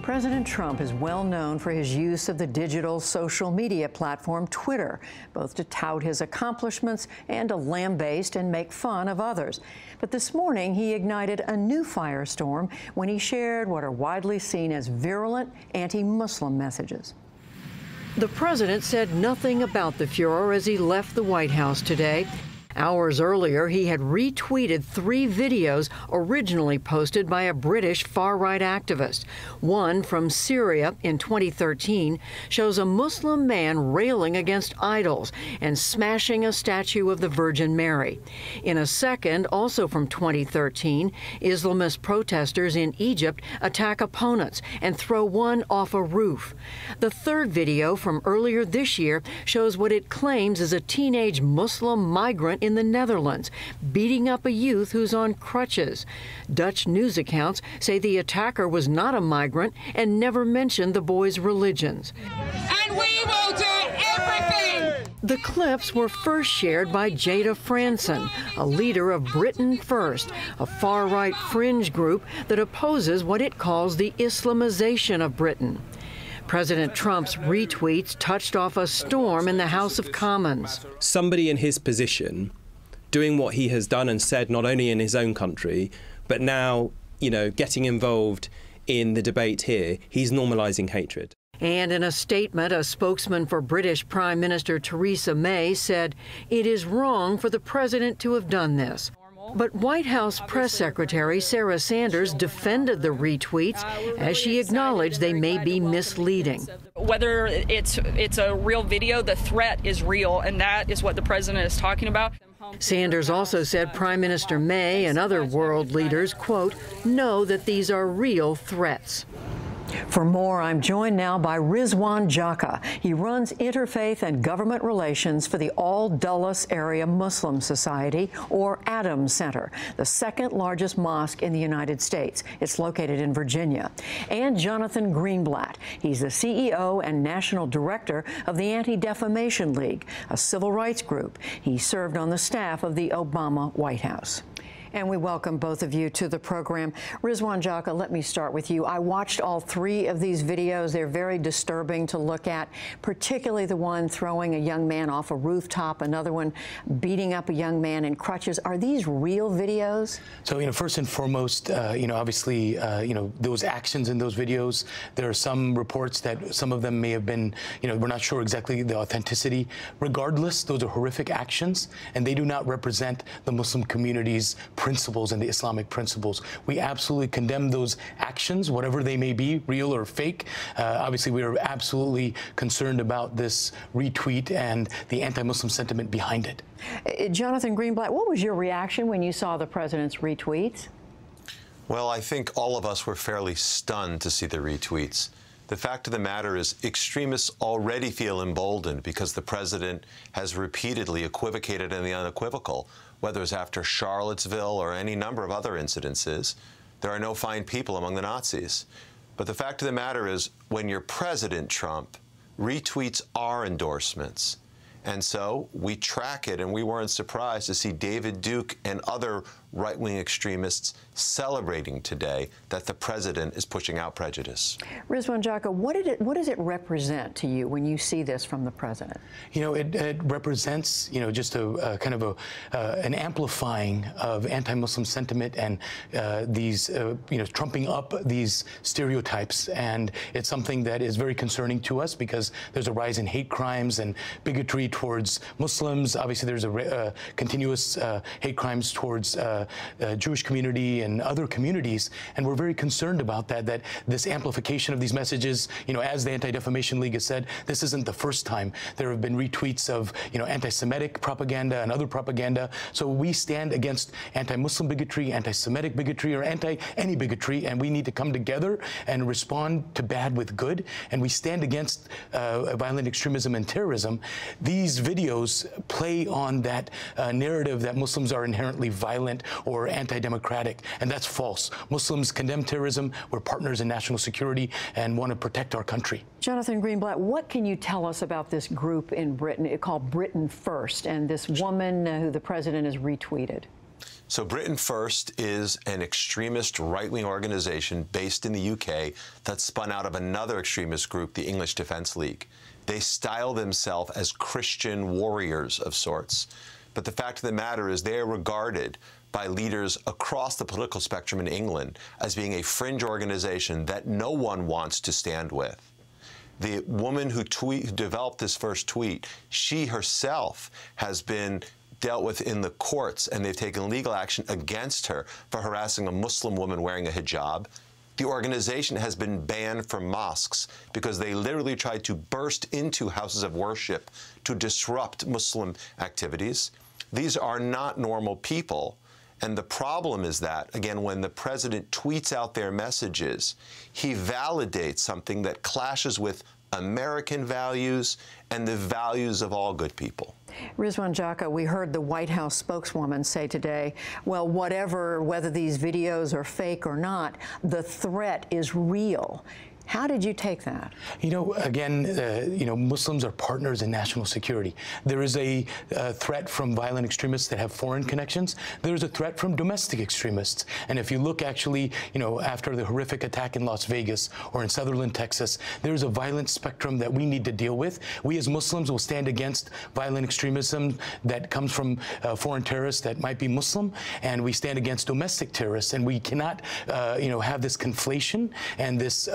President Trump is well known for his use of the digital social media platform Twitter, both to tout his accomplishments and to lambaste and make fun of others. But this morning, he ignited a new firestorm when he shared what are widely seen as virulent anti-Muslim messages. The president said nothing about the furor as he left the White House today. Hours earlier, he had retweeted 3 videos originally posted by a British far-right activist. One from Syria in 2013 shows a Muslim man railing against idols and smashing a statue of the Virgin Mary. In a second, also from 2013, Islamist protesters in Egypt attack opponents and throw one off a roof. The third video from earlier this year shows what it claims is a teenage Muslim migrant in the Netherlands, beating up a youth who's on crutches. Dutch news accounts say the attacker was not a migrant and never mentioned the boy's religions. And we will do everything! The clips were first shared by Jada Franson, a leader of Britain First, a far-right fringe group that opposes what it calls the Islamization of Britain. President Trump's retweets touched off a storm in the House of Commons. Somebody in his position doing what he has done and said, not only in his own country, but now, getting involved in the debate here, he's normalizing hatred. And in a statement, a spokesman for British Prime Minister Theresa May said it is wrong for the president to have done this. But White House Press Secretary Sarah Sanders defended the retweets as she acknowledged they may be misleading. Whether it's a real video, the threat is real, and that is what the president is talking about. Sanders also said Prime Minister May and other world leaders, quote, know that these are real threats. For more, I'm joined now by Rizwan Jaka. He runs interfaith and government relations for the Al-Dulles Area Muslim Society, or ADAM Center, the second largest mosque in the United States. It's located in Virginia. And Jonathan Greenblatt. He's the CEO and national director of the Anti-Defamation League, a civil rights group. He served on the staff of the Obama White House. And we welcome both of you to the program. Rizwan Jaka, let me start with you. I watched all 3 of these videos. They're very disturbing to look at, particularly the one throwing a young man off a rooftop, another one beating up a young man in crutches. Are these real videos? So, first and foremost, obviously, those actions in those videos, there are some reports that some of them may have been, we're not sure exactly the authenticity. Regardless, those are horrific actions, and they do not represent the Muslim community's principles and the Islamic principles. We absolutely condemn those actions, whatever they may be, real or fake. Obviously, we are absolutely concerned about this retweet and the anti-Muslim sentiment behind it. Jonathan Greenblatt, what was your reaction when you saw the president's retweets? Well, I think all of us were fairly stunned to see the retweets. The fact of the matter is extremists already feel emboldened because the president has repeatedly equivocated in the unequivocal, whether it's after Charlottesville or any number of other incidences. There are no fine people among the Nazis. But the fact of the matter is, when your President Trump retweets our endorsements, and so we track it, and we weren't surprised to see David Duke and other right-wing extremists celebrating today that the president is pushing out prejudice. Rizwan Jaka, what does it represent to you when you see this from the president? It represents, just a kind of an amplifying of anti-Muslim sentiment and these, trumping up these stereotypes. And it's something that is very concerning to us because there's a rise in hate crimes and bigotry towards Muslims. Obviously, there's a continuous hate crimes towards Jewish community and other communities, and we're very concerned about that this amplification of these messages, as the Anti-Defamation League has said, this isn't the first time. There have been retweets of, anti-Semitic propaganda and other propaganda. So we stand against anti-Muslim bigotry, anti-Semitic bigotry, or any bigotry, and we need to come together and respond to bad with good, and we stand against violent extremism and terrorism. These videos play on that narrative that Muslims are inherently violent or anti-democratic, and that's false. Muslims condemn terrorism. We're partners in national security and want to protect our country. Jonathan Greenblatt, what can you tell us about this group in Britain called Britain First and this woman who the president has retweeted? So Britain First is an extremist right-wing organization based in the UK that spun out of another extremist group, the English Defence League. They style themselves as Christian warriors of sorts. But the fact of the matter is they are regarded by leaders across the political spectrum in England as being a fringe organization that no one wants to stand with. The woman who developed this first tweet, she herself has been dealt with in the courts, and they've taken legal action against her for harassing a Muslim woman wearing a hijab. The organization has been banned from mosques because they literally tried to burst into houses of worship to disrupt Muslim activities. These are not normal people. And the problem is that, again, when the president tweets out their messages, he validates something that clashes with American values and the values of all good people. Rizwan Jaka, we heard the White House spokeswoman say today, well, whether these videos are fake or not, the threat is real. How did you take that? You know, again, Muslims are partners in national security. There is a threat from violent extremists that have foreign connections. There's a threat from domestic extremists. And if you look actually, after the horrific attack in Las Vegas or in Sutherland, Texas, there's a violent spectrum that we need to deal with. We as Muslims will stand against violent extremism that comes from foreign terrorists that might be Muslim, and we stand against domestic terrorists. And we cannot, have this conflation and this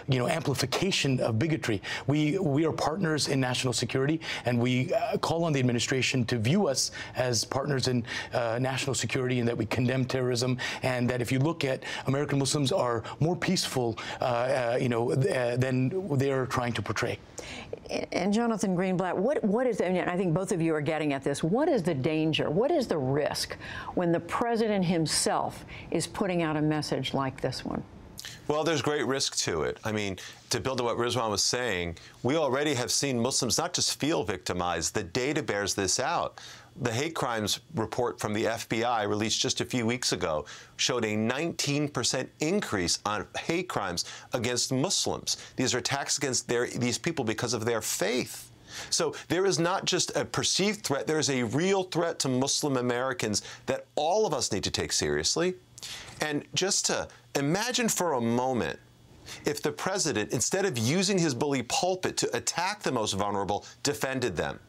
amplification of bigotry. We are partners in national security, and we call on the administration to view us as partners in national security, and that we condemn terrorism, and that if you look at American Muslims are more peaceful, than they're trying to portray. And Jonathan Greenblatt, what is, and I think both of you are getting at this, what is the danger, what is the risk when the president himself is putting out a message like this one? Well, there's great risk to it. I mean, to build on what Rizwan was saying, we already have seen Muslims not just feel victimized, the data bears this out. The hate crimes report from the FBI released just a few weeks ago showed a 19% increase on hate crimes against Muslims. These are attacks against these people because of their faith. So there is not just a perceived threat, there is a real threat to Muslim Americans that all of us need to take seriously. And just to imagine for a moment if the president, instead of using his bully pulpit to attack the most vulnerable, defended them.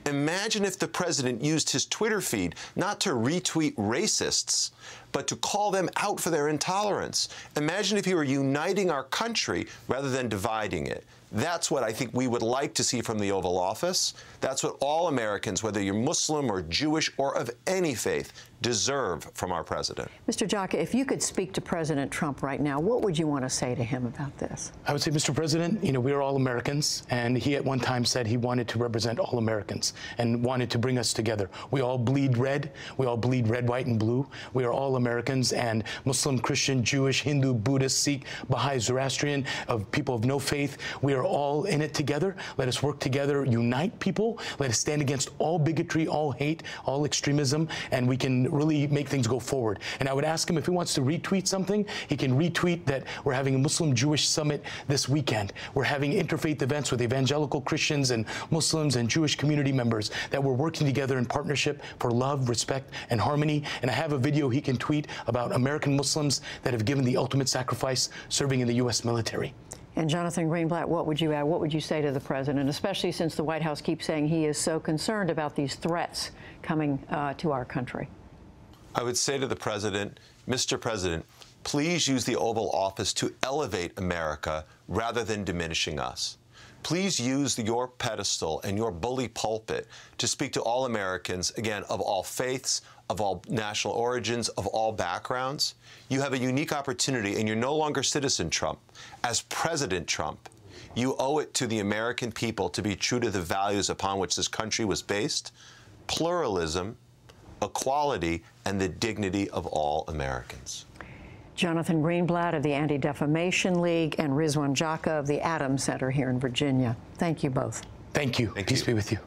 Imagine if the president used his Twitter feed not to retweet racists, but to call them out for their intolerance. Imagine if he were uniting our country rather than dividing it. That's what I think we would like to see from the Oval Office. That's what all Americans, whether you're Muslim or Jewish or of any faith, deserve from our president. Mr. Jaka, if you could speak to President Trump right now, what would you want to say to him about this? I would say, Mr. President, we are all Americans, and he at one time said he wanted to represent all Americans and wanted to bring us together. We all bleed red. We all bleed red, white, and blue. We are all Americans, and Muslim, Christian, Jewish, Hindu, Buddhist, Sikh, Baha'i, Zoroastrian, of people of no faith. We are all in it together. Let us work together, unite people. Let us stand against all bigotry, all hate, all extremism, and we can really make things go forward. And I would ask him if he wants to retweet something, he can retweet that we're having a Muslim-Jewish summit this weekend. We're having interfaith events with evangelical Christians and Muslims and Jewish community members, that we're working together in partnership for love, respect, and harmony. And I have a video he can tweet about American Muslims that have given the ultimate sacrifice serving in the U.S. military. And Jonathan Greenblatt, what would you add? What would you say to the president, especially since the White House keeps saying he is so concerned about these threats coming to our country? I would say to the president, Mr. President, please use the Oval Office to elevate America rather than diminishing us. Please use your pedestal and your bully pulpit to speak to all Americans, again, of all faiths, of all national origins, of all backgrounds. You have a unique opportunity, and you're no longer Citizen Trump. As President Trump, you owe it to the American people to be true to the values upon which this country was based: pluralism, equality, and the dignity of all Americans. Jonathan Greenblatt of the Anti-Defamation League and Rizwan Jaka of the Adams Center here in Virginia. Thank you both. Thank you. Peace be with you.